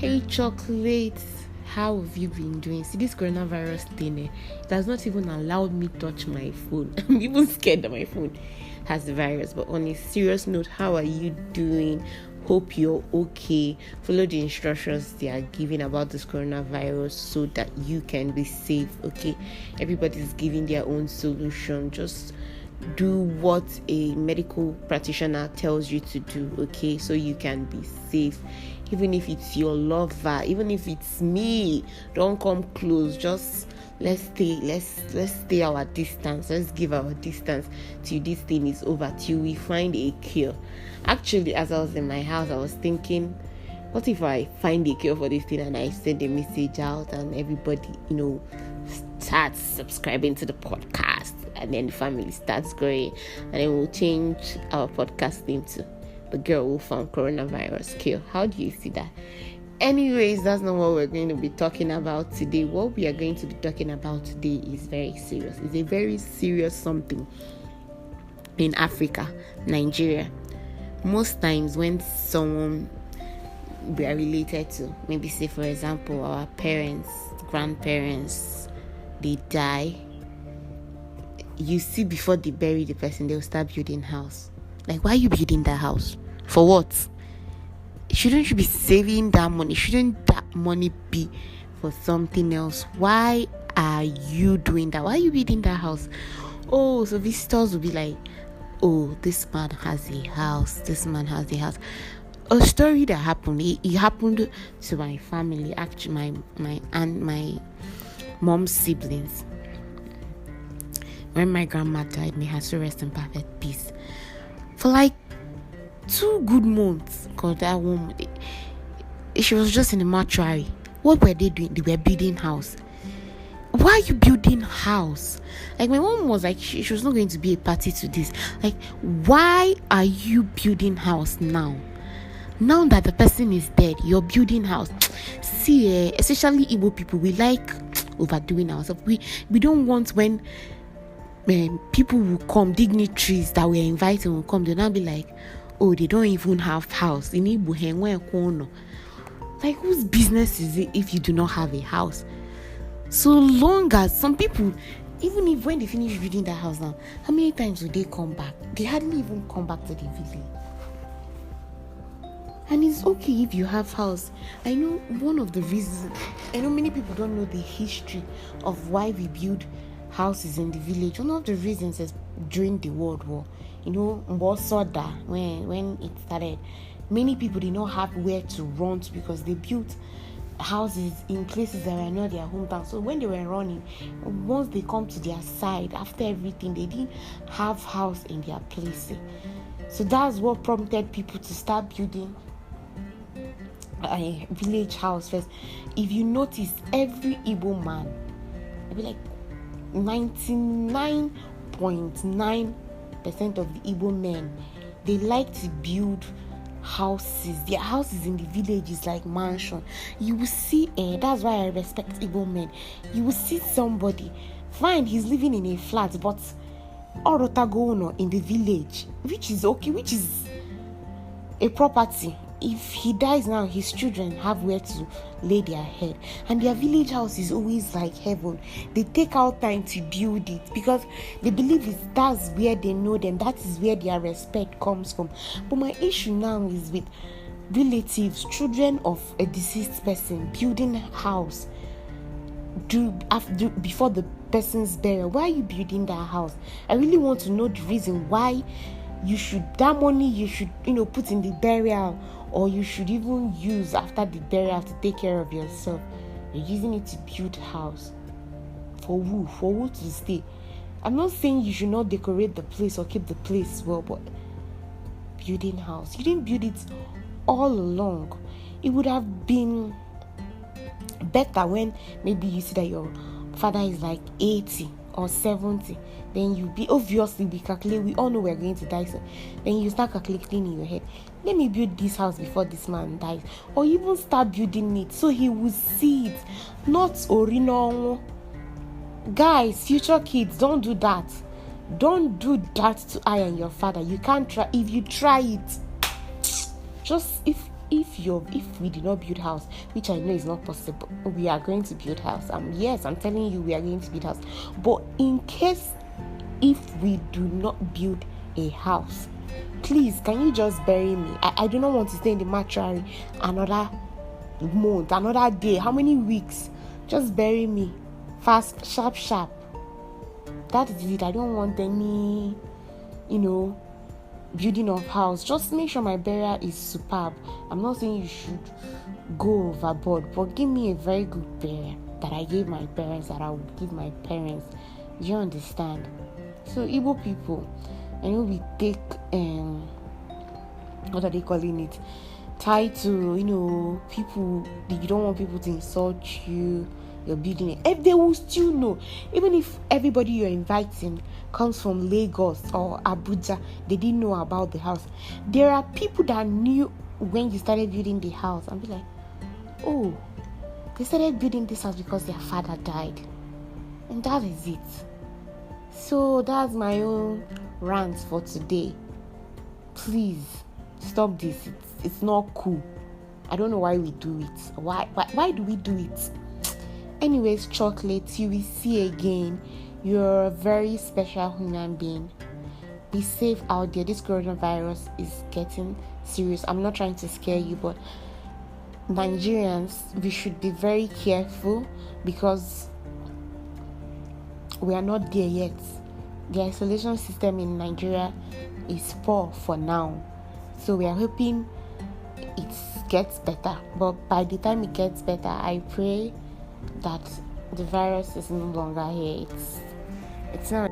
Hey chocolate, how have you been doing? See, this coronavirus thing, it has not even allowed me touch my phone. I'm even scared that my phone has the virus. But on a serious note, how are you doing? Hope you're okay. Follow the instructions they are giving about this coronavirus so that you can be safe, okay? Everybody's giving their own solution. Just do what a medical practitioner tells you to do, okay, so you can be safe. Even if it's your lover, even if it's me, don't come close. Just let's stay our distance. Let's give our distance till this thing is over, till we find a cure. Actually, as I was in my house, I was thinking, what if I find a cure for this thing and I send a message out and everybody, starts subscribing to the podcast, and then the family starts growing, and then we'll change our podcast name to The Girl Who Found Coronavirus Cure. How do you see that? Anyways, that's not what we're going to be talking about today. What we are going to be talking about today is very serious. It's a very serious something in Africa, Nigeria. Most times when someone we are related to, maybe say for example our parents, grandparents, they die, you see, before they bury the person, they'll start building house. Like, why are you building that house? For what? Shouldn't you be saving that money? Shouldn't that money be for something else? Why are you doing that? Why are you building that house? Oh, so visitors will be like, oh, this man has a house. This man has a house. A story that happened. It happened to my family. Actually, my aunt, my mom's siblings. When my grandma died, may her soul rest in perfect peace. For like 2 good months, because that woman, she was just in the mortuary. What were they doing? They were building house. Why are you building house? Like, my mom was like, she was not going to be a party to this. Like, why are you building house now? Now that the person is dead, you're building house. See, especially Igbo people, we like overdoing ourselves. We don't want when people will come, dignitaries that we're inviting will come, they'll now be like, oh, they don't even have house in Igbo. Like, whose business is it if you do not have a house? So long as some people, even if when they finish building that house now, how many times will they come back? They hardly even come back to the village. And it's okay if you have house. I know one of the reasons, I know many people don't know the history of why we build houses in the village. One of the reasons is during the World War. Mbosoda, when it started, many people did not have where to run to because they built houses in places that were not their hometown. So when they were running, once they come to their side, after everything, they didn't have house in their place. So that's what prompted people to start building a village house first. If you notice, every Igbo man, maybe like 99.9% of the Igbo men, they like to build houses. Their houses in the village is like mansion. You will see, that's why I respect Igbo men. You will see somebody, fine, he's living in a flat, but Orotagono in the village, which is okay, which is a property. If he dies now, his children have where to lay their head. And their village house is always like heaven. They take out time to build it because they believe that's where they know them. That is where their respect comes from. But my issue now is with relatives, children of a deceased person, building house before the person's burial. Why are you building that house? I really want to know the reason why that money you should put in the burial, or you should even use after the burial to take care of yourself. You're using it to build house. For who to stay? I'm not saying you should not decorate the place or keep the place well, but building house, you didn't build it all along. It would have been better when maybe you see that your father is like 80 or 70, then we calculate, we all know we're going to die, so then you start calculating in your head, let me build this house before this man dies, or even start building it so he will see it, not orino. Guys, future kids, don't do that to I and your father. You can't try. If you try it, just if if we did not build house, which I know is not possible, we are going to build house. Yes, I'm telling you, we are going to build house. But in case if we do not build a house, please, can you just bury me? I do not want to stay in the mortuary another month, another day, how many weeks? Just bury me fast, sharp. That is it. I don't want any building of house. Just make sure my burial is superb. I'm not saying you should go overboard, but give me a very good burial that I gave my parents, that I would give my parents. Do you understand? So Igbo people, I know we take what are they calling it, title, people, you don't want people to insult you, you're building it. If they will still know, even if everybody you're inviting comes from Lagos or Abuja, they didn't know about the house. There are people that knew when you started building the house and be like, oh, they started building this house because their father died. And that is it. So that's my own rant for today. Please stop this. It's not cool. I don't know why we do it. Why do we do it? Anyways, chocolates, you will see again. You're a very special human being. Be safe out there. This coronavirus is getting serious. I'm not trying to scare you, but Nigerians, we should be very careful because we are not there yet. The isolation system in Nigeria is poor for now. So we are hoping it gets better. But by the time it gets better, I pray that the virus is no longer here. It's not.